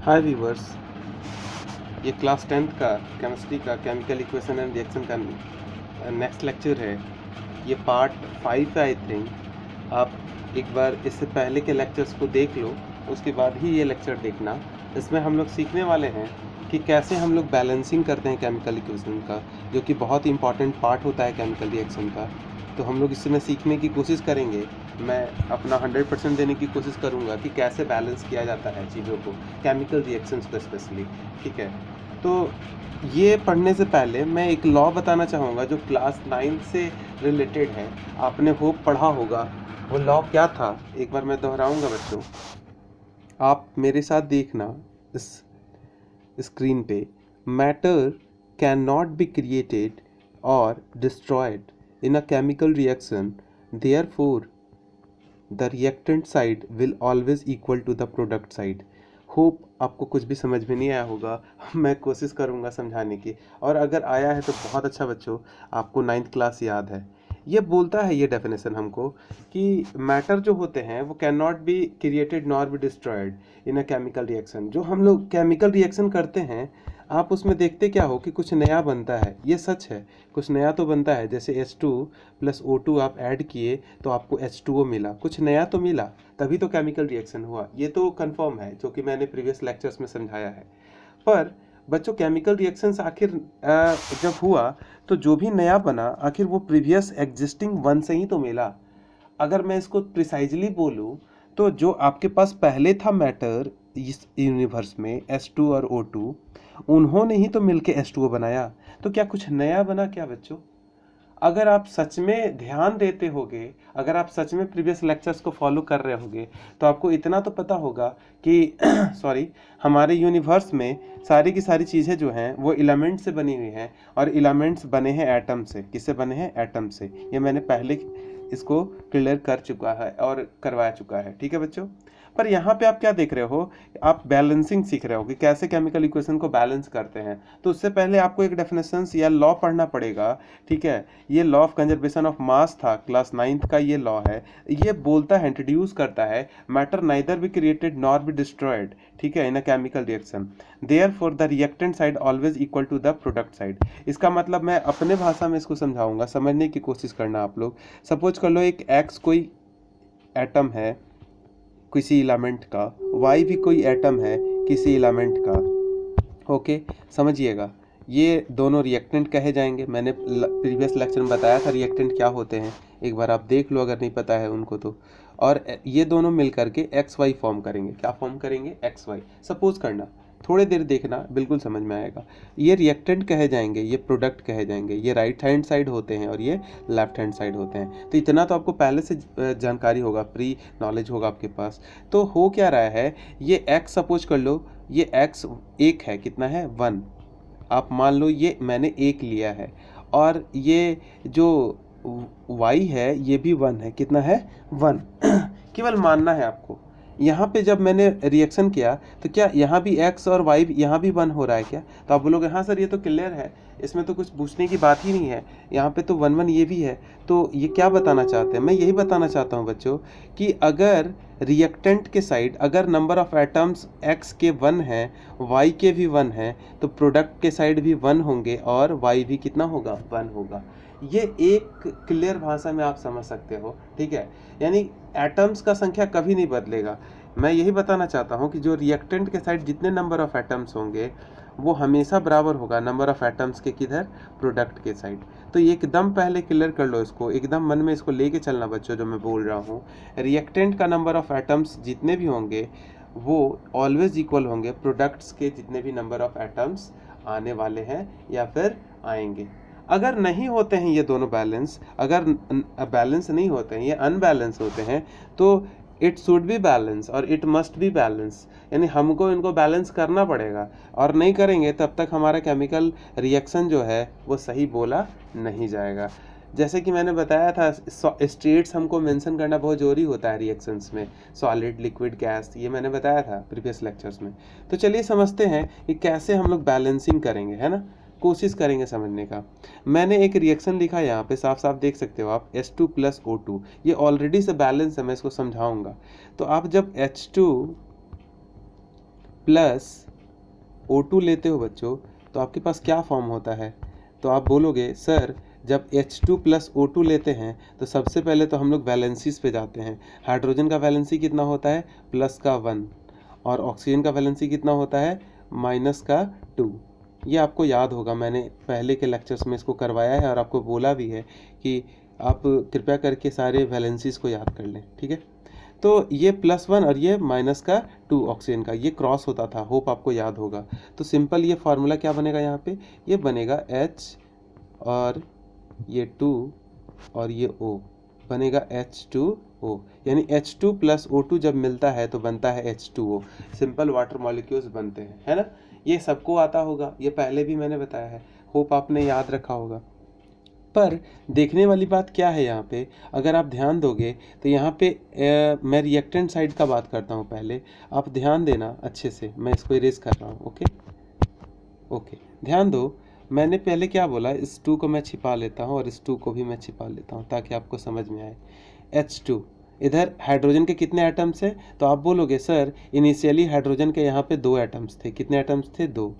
हाय viewers, ये class 10th का chemistry का केमिकल इक्वेशन एंड रिएक्शन का नेक्स्ट लेक्चर है। ये पार्ट 5 है आई थिंक। आप एक बार इससे पहले के लेक्चर्स को देख लो, उसके बाद ही ये लेक्चर देखना। इसमें हम लोग सीखने वाले हैं कि कैसे हम लोग बैलेंसिंग करते हैं केमिकल इक्वेशन का, जो कि बहुत इंपॉर्टेंट पार्ट होता है केमिकल रिएक्शन का। तो हम लोग इसमें सीखने की कोशिश करेंगे। मैं अपना 100% देने की कोशिश करूँगा कि कैसे बैलेंस किया जाता है चीज़ों को, केमिकल रिएक्शंस को स्पेशली। ठीक है, तो ये पढ़ने से पहले मैं एक लॉ बताना चाहूँगा जो क्लास 9 से रिलेटेड है। आपने होप पढ़ा होगा। वो लॉ क्या था, एक बार मैं दोहराऊँगा बच्चों, आप मेरे साथ देखना इस स्क्रीन पे। Matter can not be created और destroyed in a chemical reaction, therefore the reactant side will always equal to the product side. Hope आपको कुछ भी समझ में नहीं आया होगा। मैं कोशिश करूँगा समझाने की, और अगर आया है तो बहुत अच्छा बच्चों, आपको 9th क्लास याद है। ये बोलता है ये डेफिनेशन हमको कि मैटर जो होते हैं वो can not be created nor be destroyed in a chemical reaction. जो हम लोग केमिकल रिएक्शन करते हैं, आप उसमें देखते क्या हो कि कुछ नया बनता है। ये सच है, कुछ नया तो बनता है। जैसे H2 + O2 आप ऐड किए तो आपको H2O मिला, कुछ नया तो मिला, तभी तो केमिकल रिएक्शन हुआ। ये तो कंफर्म है, जो कि मैंने प्रीवियस लेक्चर्स में समझाया है। पर बच्चों, केमिकल रिएक्शंस आखिर जब हुआ तो जो भी नया बना आखिर वो प्रीवियस एग्जिस्टिंग वन से ही तो मिला। अगर मैं इसको प्रिसाइजली बोलूँ तो जो आपके पास पहले था मैटर इस यूनिवर्स में H2 और O2, उन्होंने ही तो मिलके H2O बनाया। तो क्या कुछ नया बना क्या बच्चों? अगर आप सच में ध्यान देते होगे, अगर आप सच में प्रीवियस लेक्चर्स को फॉलो कर रहे होगे, तो आपको इतना तो पता होगा कि सॉरी, हमारे यूनिवर्स में सारी की सारी चीज़ें जो हैं वो एलिमेंट से बनी हुई हैं, और एलिमेंट्स बने हैं एटम से। किससे बने हैं? एटम से। ये मैंने पहले इसको क्लियर कर चुका है और करवा चुका है। ठीक है बच्चों, पर यहाँ पे आप क्या देख रहे हो, आप बैलेंसिंग सीख रहे हो कि कैसे केमिकल इक्वेशन को बैलेंस करते हैं। तो उससे पहले आपको एक डेफिनेशंस या लॉ पढ़ना पड़ेगा। ठीक है, ये law of conservation of mass था, क्लास 9th का ये लॉ है। ये बोलता है, इंट्रोड्यूस करता है, matter neither be created nor be destroyed, ठीक है, in a chemical reaction, therefore the reactant side always equal to the product side. इसका मतलब मैं अपने भाषा में इसको समझाऊंगा, समझने की कोशिश करना आप लोग। सपोज कर लो एक एक्स कोई एटम है किसी एलिमेंट का, वाई भी कोई एटम है किसी एलिमेंट का। ओके, समझिएगा, ये दोनों रिएक्टेंट कहे जाएंगे। मैंने प्रीवियस लेक्चर में बताया था रिएक्टेंट क्या होते हैं, एक बार आप देख लो अगर नहीं पता है उनको तो। और ये दोनों मिल करके एक्स वाई फॉर्म करेंगे। क्या फॉर्म करेंगे? X Y. सपोज करना, थोड़ी देर देखना, बिल्कुल समझ में आएगा। ये रिएक्टेंट कहे जाएंगे, ये प्रोडक्ट कहे जाएंगे। ये राइट हैंड साइड होते हैं और ये लेफ्ट हैंड साइड होते हैं। तो इतना तो आपको पहले से जानकारी होगा, प्री नॉलेज होगा आपके पास। तो हो क्या रहा है, ये एक्स सपोज कर लो, ये एक्स एक है, कितना है? 1। आप मान लो ये मैंने एक लिया है, और ये जो y है ये भी 1 है, कितना है? 1। केवल मानना है आपको। यहाँ पे जब मैंने रिएक्शन किया तो क्या यहाँ भी x और y यहाँ भी 1 हो रहा है क्या? तो आप बोलोगे हाँ सर ये तो क्लियर है, इसमें तो कुछ पूछने की बात ही नहीं है, यहाँ पे तो 1 1 ये भी है। तो ये क्या बताना चाहते हैं? मैं यही बताना चाहता हूँ बच्चों कि अगर रिएक्टेंट के साइड अगर नंबर ऑफ एटम्स x के 1 हैं, y के भी 1 हैं, तो प्रोडक्ट के साइड भी 1 होंगे और y भी कितना होगा? 1 होगा। ये एक क्लियर भाषा में आप समझ सकते हो। ठीक है, यानी एटम्स का संख्या कभी नहीं बदलेगा। मैं यही बताना चाहता हूँ कि जो रिएक्टेंट के साइड जितने नंबर ऑफ एटम्स होंगे वो हमेशा बराबर होगा नंबर ऑफ एटम्स के किधर? प्रोडक्ट के साइड। तो ये एकदम पहले क्लियर कर लो इसको, एकदम मन में इसको लेके चलना बच्चों, जो मैं बोल रहा हूँ। रिएक्टेंट का नंबर ऑफ एटम्स जितने भी होंगे वो ऑलवेज इक्वल होंगे प्रोडक्ट्स के जितने भी नंबर ऑफ एटम्स आने वाले हैं या फिर आएंगे। अगर नहीं होते हैं ये दोनों बैलेंस, अगर बैलेंस नहीं होते हैं, ये अनबैलेंस होते हैं, तो इट शुड बी बैलेंस और इट मस्ट बी बैलेंस। यानी हमको इनको बैलेंस करना पड़ेगा, और नहीं करेंगे तब तक हमारा केमिकल रिएक्शन जो है वो सही बोला नहीं जाएगा। जैसे कि मैंने बताया था, स्टेट्स हमको मेंशन करना बहुत ज़रूरी होता है रिएक्शंस में, सॉलिड, लिक्विड, गैस, ये मैंने बताया था प्रीवियस लेक्चर्स में। तो चलिए समझते हैं कि कैसे हम लोग बैलेंसिंग करेंगे, है ना, कोशिश करेंगे समझने का। मैंने एक रिएक्शन लिखा है यहाँ पे, साफ साफ देख सकते हो आप, H2 + O2। ये ऑलरेडी से बैलेंस है, मैं इसको समझाऊंगा। तो आप जब H2 प्लस O2 लेते हो बच्चों, तो आपके पास क्या फॉर्म होता है? तो आप बोलोगे सर जब H2 प्लस O2 लेते हैं तो सबसे पहले तो हम लोग वैलेंसीज पे जाते हैं। हाइड्रोजन का वैलेंसी कितना होता है? प्लस का 1, और ऑक्सीजन का वैलेंसी कितना होता है? माइनस का 2। ये आपको याद होगा, मैंने पहले के लेक्चर्स में इसको करवाया है और आपको बोला भी है कि आप कृपया करके सारे वैलेंसीज को याद कर लें, ठीक है। तो ये +1 और ये -2 ऑक्सीजन का ये क्रॉस होता था, होप आपको याद होगा। तो सिंपल ये फार्मूला क्या बनेगा यहाँ पे? ये बनेगा H और ये 2 और ये O बनेगा H2O, यानी H2 प्लस O2 जब मिलता है तो बनता है H2O। सिंपल वाटर मॉलिक्यूल्स बनते हैं, है ना। ये सबको आता होगा, ये पहले भी मैंने बताया है, होप आपने याद रखा होगा। पर देखने वाली बात क्या है यहाँ पे, अगर आप ध्यान दोगे तो यहाँ पे मैं रिएक्टेंट साइड का बात करता हूँ पहले, आप ध्यान देना अच्छे से, मैं इसको इरेज कर रहा हूँ। ओके ओके, ध्यान दो, मैंने पहले क्या बोला, इस 2 को मैं छिपा लेता हूँ और इस 2 को भी मैं छिपा लेता हूँ ताकि आपको समझ में आए। H2, इधर हाइड्रोजन के कितने एटम्स हैं? तो आप बोलोगे सर इनिशियली हाइड्रोजन के यहाँ पे 2 एटम्स थे। कितने एटम्स थे? 2।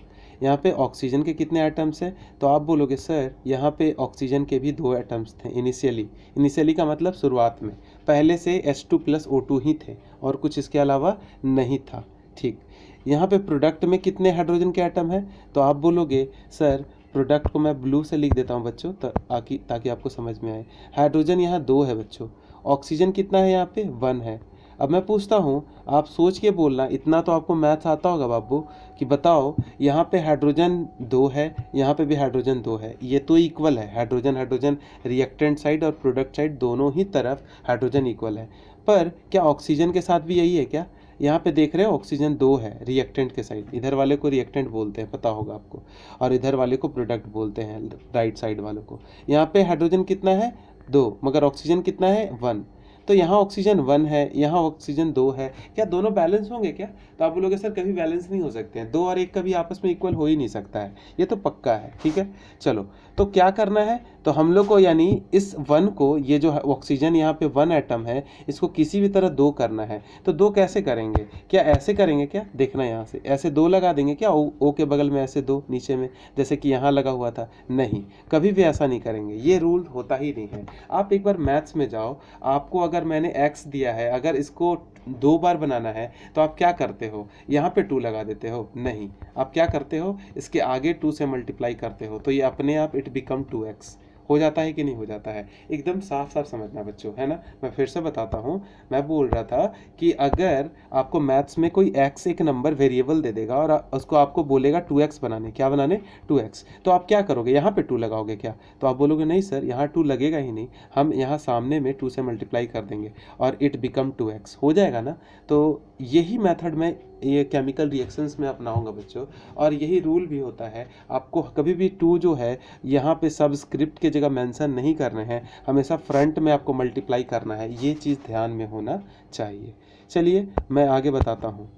यहाँ पे ऑक्सीजन के कितने एटम्स हैं? तो आप बोलोगे सर यहाँ पे ऑक्सीजन के भी 2 एटम्स थे इनिशियली। इनिशियली का मतलब शुरुआत में, पहले से H2 प्लस O2 ही थे और कुछ इसके अलावा नहीं था, ठीक। यहाँ पे प्रोडक्ट में कितने हाइड्रोजन के एटम हैं? तो आप बोलोगे सर प्रोडक्ट को मैं ब्लू से लिख देता हूँ बच्चों, ताकि आपको समझ में आए। हाइड्रोजन यहाँ 2 है बच्चों, ऑक्सीजन कितना है यहाँ पे? 1 है। अब मैं पूछता हूँ, आप सोच के बोलना, इतना तो आपको मैथ्स आता होगा बाबू, कि बताओ यहाँ पे हाइड्रोजन 2 है, यहाँ पे भी हाइड्रोजन 2 है, ये तो इक्वल है। हाइड्रोजन हाइड्रोजन रिएक्टेंट साइड और प्रोडक्ट साइड दोनों ही तरफ हाइड्रोजन इक्वल है। पर क्या ऑक्सीजन के साथ भी यही है क्या? यहाँ पे देख रहे हो ऑक्सीजन 2 है रिएक्टेंट के साइड, इधर वाले को रिएक्टेंट बोलते हैं, पता होगा आपको, और इधर वाले को प्रोडक्ट बोलते हैं, राइट साइड वालों को। यहाँ पे हाइड्रोजन कितना है? 2, मगर ऑक्सीजन कितना है? 1। तो यहाँ ऑक्सीजन 1 है, यहाँ ऑक्सीजन 2 है, क्या दोनों बैलेंस होंगे क्या? तो आप बोलोगे सर कभी बैलेंस नहीं हो सकते हैं, 2 और 1 कभी आपस में इक्वल हो ही नहीं सकता है, ये तो पक्का है, ठीक है। चलो, तो क्या करना है, तो हम लोग को यानी इस 1 को, ये जो ऑक्सीजन यहाँ पे 1 एटम है, इसको किसी भी तरह 2 करना है। तो 2 कैसे करेंगे? क्या ऐसे करेंगे क्या? देखना, यहाँ से ऐसे 2 लगा देंगे क्या? ओ के बगल में ऐसे 2 नीचे में, जैसे कि यहाँ लगा हुआ था? नहीं, कभी भी ऐसा नहीं करेंगे, ये रूल होता ही नहीं है। आप एक बार मैथ्स में जाओ, आपको अगर मैंने x दिया है, अगर इसको 2 बार बनाना है तो आप क्या करते हो? यहाँ पे 2 लगा देते हो? नहीं, आप क्या करते हो? इसके आगे 2 से मल्टीप्लाई करते हो, तो ये अपने आप इट बिकम 2x हो जाता है कि नहीं हो जाता है? एकदम साफ साफ समझना बच्चों, है ना। मैं फिर से बताता हूँ, मैं बोल रहा था कि अगर आपको मैथ्स में कोई x एक नंबर वेरिएबल दे देगा और उसको आपको बोलेगा 2x बनाने, क्या बनाने? 2x, तो आप क्या करोगे? यहाँ पे 2 लगाओगे क्या? तो आप बोलोगे नहीं सर यहाँ 2 लगेगा ही नहीं, हम यहाँ सामने में 2 से मल्टीप्लाई कर देंगे और इट बिकम 2x हो जाएगा ना। तो यही मेथड में ये केमिकल रिएक्शंस में अपनाऊंगा बच्चों, और यही रूल भी होता है। आपको कभी भी 2 जो है यहाँ पे सबस्क्रिप्ट के जगह मेंशन नहीं करने हैं, हमेशा फ्रंट में आपको मल्टीप्लाई करना है, ये चीज़ ध्यान में होना चाहिए। चलिए मैं आगे बताता हूँ।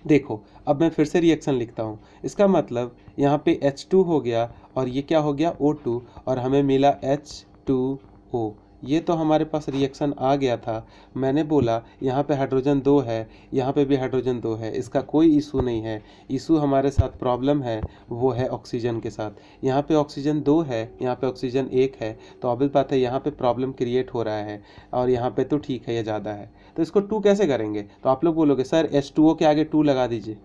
देखो, अब मैं फिर से रिएक्शन लिखता हूँ, इसका मतलब यहाँ पे H2 हो गया और ये क्या हो गया? O2, और हमें मिला H2O। ये तो हमारे पास रिएक्शन आ गया था। मैंने बोला यहाँ पे हाइड्रोजन 2 है, यहाँ पे भी हाइड्रोजन 2 है, इसका कोई इशू नहीं है। इशू हमारे साथ प्रॉब्लम है वो है ऑक्सीजन के साथ। यहाँ पे ऑक्सीजन 2 है, यहाँ पे ऑक्सीजन 1 है, तो ऑब्वियस बात है यहाँ पे प्रॉब्लम क्रिएट हो रहा है, और यहाँ पे तो ठीक है ये ज़्यादा है। तो इसको 2 कैसे करेंगे? तो आप लोग बोलोगे सर H2O के आगे 2 लगा दीजिए।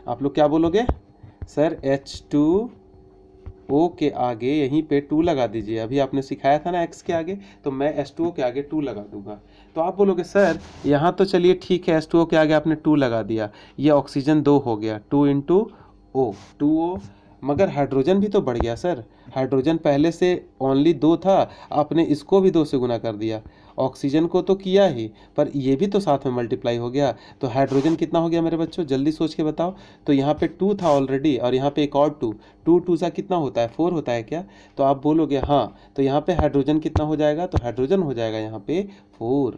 आप लोग क्या बोलोगे? सर H2O के आगे यहीं पे 2 लगा दीजिए। अभी आपने सिखाया था ना x के आगे, तो मैं H2O के आगे 2 लगा दूंगा। तो आप बोलोगे सर यहाँ तो चलिए ठीक है, H2O के आगे आपने 2 लगा दिया, ये ऑक्सीजन 2 हो गया, 2 इंटू O, 2O, मगर हाइड्रोजन भी तो बढ़ गया सर। हाइड्रोजन पहले से ओनली 2 था, आपने इसको भी 2 से गुना कर दिया। ऑक्सीजन को तो किया ही, पर ये भी तो साथ में मल्टीप्लाई हो गया, तो हाइड्रोजन कितना हो गया मेरे बच्चों? जल्दी सोच के बताओ। तो यहाँ पे 2 था ऑलरेडी, और यहाँ पे एक और 2, 2 2 सा कितना होता है? 4 होता है क्या? तो आप बोलोगे हाँ, तो यहाँ पे हाइड्रोजन कितना हो जाएगा? तो हाइड्रोजन हो जाएगा यहाँ पे 4,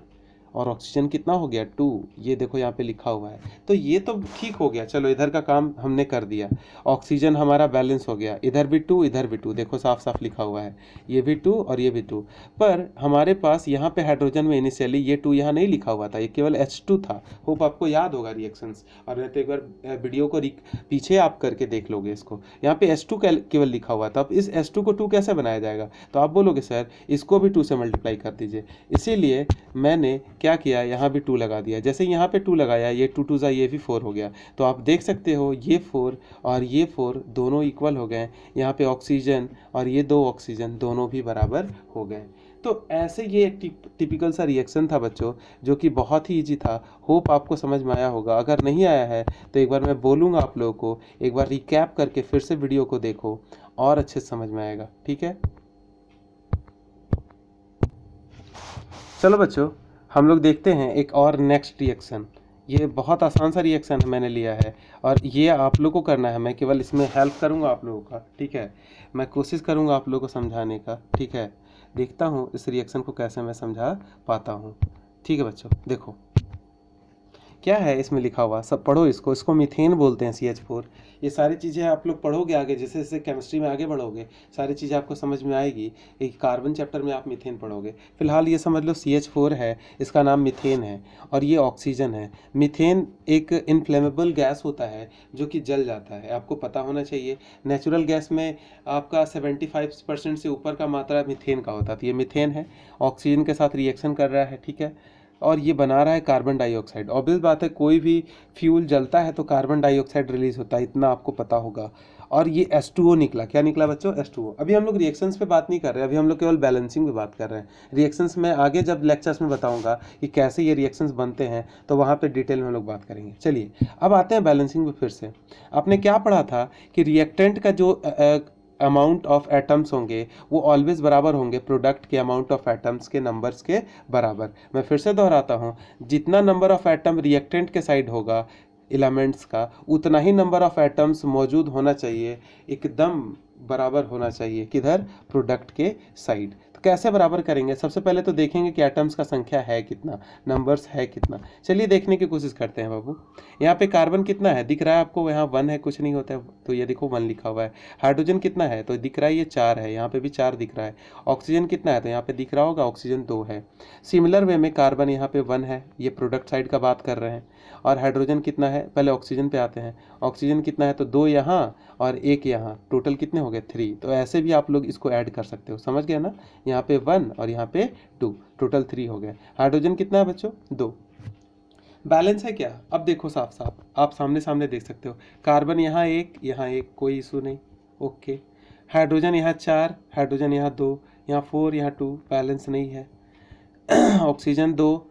और ऑक्सीजन कितना हो गया 2, ये देखो यहाँ पे लिखा हुआ है। तो ये तो ठीक हो गया, चलो इधर का काम हमने कर दिया, ऑक्सीजन हमारा बैलेंस हो गया, इधर भी 2 इधर भी 2, देखो साफ साफ लिखा हुआ है, ये भी 2 और ये भी 2। पर हमारे पास यहाँ पे हाइड्रोजन में इनिशियली ये 2 यहाँ नहीं लिखा हुआ था, ये केवल H2 था। होप आपको याद होगा रिएक्शंस, और नहीं तो एक बार वीडियो को पीछे आप करके देख लोगे इसको, यहाँ पे H2 केवल लिखा हुआ था। अब इस H2 को 2 कैसे बनाया जाएगा, तो आप बोलोगे सर इसको भी 2 से मल्टीप्लाई कर दीजिए। इसीलिए मैंने क्या किया, यहाँ भी 2 लगा दिया। जैसे यहाँ पे 2 लगाया, ये 2 2 ये भी 4 हो गया। तो आप देख सकते हो ये 4 और ये 4 दोनों इक्वल हो गए। यहाँ पे ऑक्सीजन और ये 2 ऑक्सीजन दोनों भी बराबर हो गए। तो ऐसे ये एक टिपिकल सा रिएक्शन था बच्चों, जो कि बहुत ही इजी था। होप आपको समझ में आया होगा। अगर नहीं आया है तो एक बार मैं बोलूँगा आप लोगों को, एक बार रिकैप करके फिर से वीडियो को देखो और अच्छे से समझ में आएगा। ठीक है, चलो बच्चों हम लोग देखते हैं एक और नेक्स्ट रिएक्शन। ये बहुत आसान सा रिएक्शन है, मैंने लिया है और ये आप लोगों को करना है। मैं केवल इसमें हेल्प करूंगा आप लोगों का, ठीक है। मैं कोशिश करूंगा आप लोगों को समझाने का, ठीक है। देखता हूँ इस रिएक्शन को कैसे मैं समझा पाता हूँ। ठीक है बच्चों, देखो क्या है इसमें लिखा हुआ, सब पढ़ो इसको। इसको मीथेन बोलते हैं, CH4। ये सारी चीज़ें आप लोग पढ़ोगे आगे, जैसे जैसे केमिस्ट्री में आगे बढ़ोगे सारी चीज़ें आपको समझ में आएगी। एक कार्बन चैप्टर में आप मीथेन पढ़ोगे। फिलहाल ये समझ लो CH4 है, इसका नाम मीथेन है और ये ऑक्सीजन है। मीथेन एक इनफ्लेमेबल गैस होता है जो कि जल जाता है, आपको पता होना चाहिए। नेचुरल गैस में आपका 75% से ऊपर का मात्रा मीथेन का होता है। तो ये मीथेन है, ऑक्सीजन के साथ रिएक्शन कर रहा है, ठीक है। और ये बना रहा है कार्बन डाइऑक्साइड। ऑब्वियस बात है, कोई भी फ्यूल जलता है तो कार्बन डाइऑक्साइड रिलीज होता है, इतना आपको पता होगा। और ये H2O निकला। क्या निकला बच्चों? H2O। अभी हम लोग रिएक्शंस पे बात नहीं कर रहे हैं, अभी हम लोग केवल बैलेंसिंग पे बात कर रहे हैं। रिएक्शंस में आगे जब लेक्चर्स में बताऊंगा कि कैसे ये रिएक्शंस बनते हैं तो वहाँ पे डिटेल में हम लोग बात करेंगे। चलिए अब आते हैं बैलेंसिंग पे फिर से। आपने क्या पढ़ा था कि रिएक्टेंट का जो अमाउंट ऑफ एटम्स होंगे वो ऑलवेज बराबर होंगे प्रोडक्ट के अमाउंट ऑफ एटम्स के नंबर्स के बराबर। मैं फिर से दोहराता हूँ, जितना नंबर ऑफ एटम रिएक्टेंट के साइड होगा एलिमेंट्स का, उतना ही नंबर ऑफ एटम्स मौजूद होना चाहिए, एकदम बराबर होना चाहिए किधर? प्रोडक्ट के साइड। तो कैसे बराबर करेंगे? सबसे पहले तो देखेंगे कि एटम्स का संख्या है कितना, नंबर्स है कितना। चलिए देखने की कोशिश करते हैं बाबू। यहाँ पे कार्बन कितना है दिख रहा है आपको? यहाँ 1 है, कुछ नहीं होता है तो ये देखो 1 लिखा हुआ है। हाइड्रोजन कितना है तो दिख रहा है ये 4 है, यहाँ पे भी 4 दिख रहा है। ऑक्सीजन कितना है तो यहाँ पे दिख रहा होगा ऑक्सीजन 2 है। सिमिलर वे में कार्बन यहाँ पे 1 है, ये प्रोडक्ट साइड का बात कर रहे हैं। और हाइड्रोजन कितना है, पहले ऑक्सीजन पे आते हैं। ऑक्सीजन कितना है तो 2 यहाँ और 1 यहाँ, टोटल कितने हो गए 3। तो ऐसे भी आप लोग इसको ऐड कर सकते हो, समझ गए ना। यहाँ पे 1 और यहाँ पे 2, टोटल 3 हो गए। हाइड्रोजन कितना है बच्चों? 2। बैलेंस है क्या? अब देखो साफ साफ आप सामने सामने देख सकते हो, कार्बन यहाँ 1 यहाँ 1, कोई इशू नहीं, ओके। हाइड्रोजन यहाँ 4, हाइड्रोजन यहाँ 2, यहाँ 4, यहाँ 2, बैलेंस नहीं है। ऑक्सीजन 2,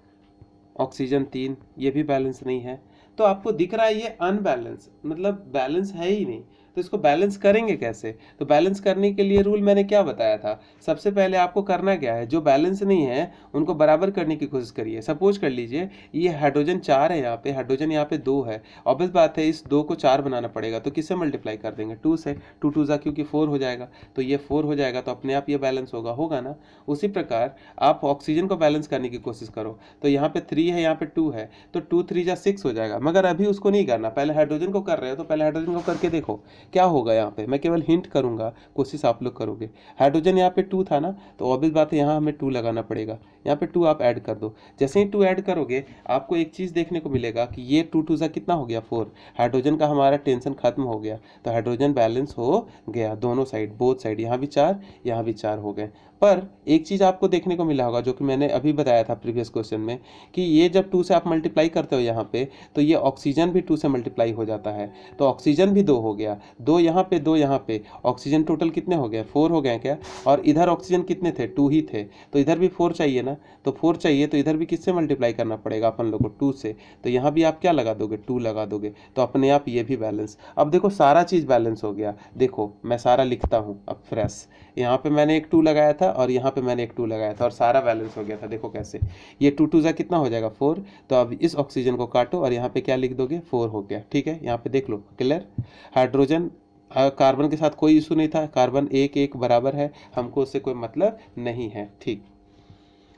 ऑक्सीजन 3, ये भी बैलेंस नहीं है। तो आपको दिख रहा है ये अनबैलेंस, मतलब बैलेंस है ही नहीं। तो इसको बैलेंस करेंगे कैसे? तो बैलेंस करने के लिए रूल मैंने क्या बताया था? सबसे पहले आपको करना क्या है, जो बैलेंस नहीं है उनको बराबर करने की कोशिश करिए। सपोज कर लीजिए ये हाइड्रोजन 4 है, यहाँ पे हाइड्रोजन यहाँ पे 2 है। ऑब्वियस बात है इस 2 को 4 बनाना पड़ेगा, तो किससे मल्टीप्लाई कर देंगे? 2 से। 2 2 जा क्योंकि 4 हो जाएगा, तो ये 4 हो जाएगा, तो अपने आप ये बैलेंस होगा ना। उसी प्रकार आप ऑक्सीजन को बैलेंस करने की कोशिश करो। तो यहाँ पे 3 है, यहाँ पे 2 है, तो 2 3 जा 6 हो जाएगा। मगर अभी उसको नहीं करना, पहले हाइड्रोजन को कर रहे हो तो पहले हाइड्रोजन को करके देखो क्या होगा। यहाँ पे मैं केवल हिंट करूंगा, कोशिश आप लोग करोगे। हाइड्रोजन यहाँ पे 2 था ना, तो ऑब्वियस बात है यहाँ हमें 2 लगाना पड़ेगा। यहाँ पे 2 आप ऐड कर दो। जैसे ही 2 ऐड करोगे आपको एक चीज़ देखने को मिलेगा कि ये 2 2 सा कितना हो गया 4। हाइड्रोजन का हमारा टेंशन खत्म हो गया, तो हाइड्रोजन बैलेंस हो गया दोनों साइड, बोथ साइड। यहाँ भी 4 यहाँ भी 4 हो गए। पर एक चीज़ आपको देखने को मिला होगा जो कि मैंने अभी बताया था प्रीवियस क्वेश्चन में, कि ये जब 2 से आप मल्टीप्लाई करते हो यहाँ पे, तो ये ऑक्सीजन भी 2 से मल्टीप्लाई हो जाता है, तो ऑक्सीजन भी 2 हो गया। 2 यहाँ पे 2 यहाँ पे, ऑक्सीजन टोटल कितने हो गए? 4 हो गए क्या? और इधर ऑक्सीजन कितने थे? 2 ही थे, तो इधर भी 4 चाहिए ना। तो 4 चाहिए तो इधर भी किससे मल्टीप्लाई करना पड़ेगा अपन लोग को? 2 से। तो यहाँ भी आप क्या लगा दोगे? 2 लगा दोगे, तो अपने आप ये भी बैलेंस। अब देखो सारा चीज़ बैलेंस हो गया। देखो मैं सारा लिखता हूँ अब फ्रेश। यहाँ पे मैंने एक 2 लगाया था और यहाँ पे मैंने एक 2 लगाया था और सारा बैलेंस हो गया था। देखो कैसे, ये 2 2 जा कितना हो जाएगा 4। तो अब इस ऑक्सीजन को काटो और यहाँ पे क्या लिख दोगे? 4 हो गया, ठीक है। यहाँ पे देख लो, क्लियर। हाइड्रोजन कार्बन के साथ कोई इशू नहीं था, कार्बन 1 1 बराबर है, हमको उससे कोई मतलब नहीं है, ठीक।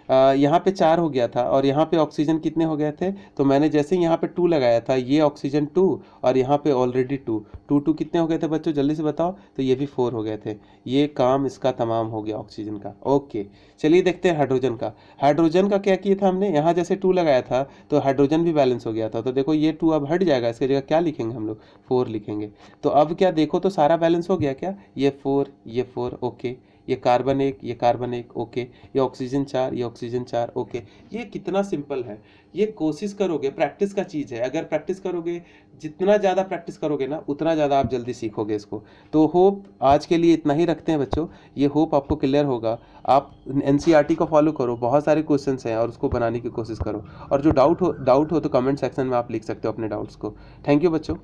यहाँ पे 4 हो गया था और यहाँ पे ऑक्सीजन कितने हो गए थे, तो मैंने जैसे ही यहाँ पे 2 लगाया था, ये ऑक्सीजन 2 और यहाँ पे ऑलरेडी 2 कितने हो गए थे बच्चों, जल्दी से बताओ, तो ये भी 4 हो गए थे। ये काम इसका तमाम हो गया ऑक्सीजन का। ओके, चलिए देखते हैं हाइड्रोजन का। हाइड्रोजन का क्या किया था हमने, यहाँ जैसे 2 लगाया था तो हाइड्रोजन भी बैलेंस हो गया था, तो देखो ये 2 अब हट जाएगा, इसकी जगह क्या लिखेंगे हम लोग, 4 लिखेंगे। तो अब क्या देखो तो सारा बैलेंस हो गया क्या, ये 4 ये 4 ओके, ये कार्बन 1 ये कार्बन 1 ओके, ये ऑक्सीजन 4 ये ऑक्सीजन 4 ओके। ये कितना सिंपल है। ये कोशिश करोगे, प्रैक्टिस का चीज़ है, अगर प्रैक्टिस करोगे, जितना ज़्यादा प्रैक्टिस करोगे ना उतना ज़्यादा आप जल्दी सीखोगे इसको। तो होप आज के लिए इतना ही रखते हैं बच्चों, ये होप आपको क्लियर होगा। आप एनसीईआरटी को फॉलो करो, बहुत सारे क्वेश्चंस हैं और उसको बनाने की कोशिश करो, और जो डाउट हो तो कमेंट सेक्शन में आप लिख सकते हो अपने डाउट्स को। थैंक यू बच्चों।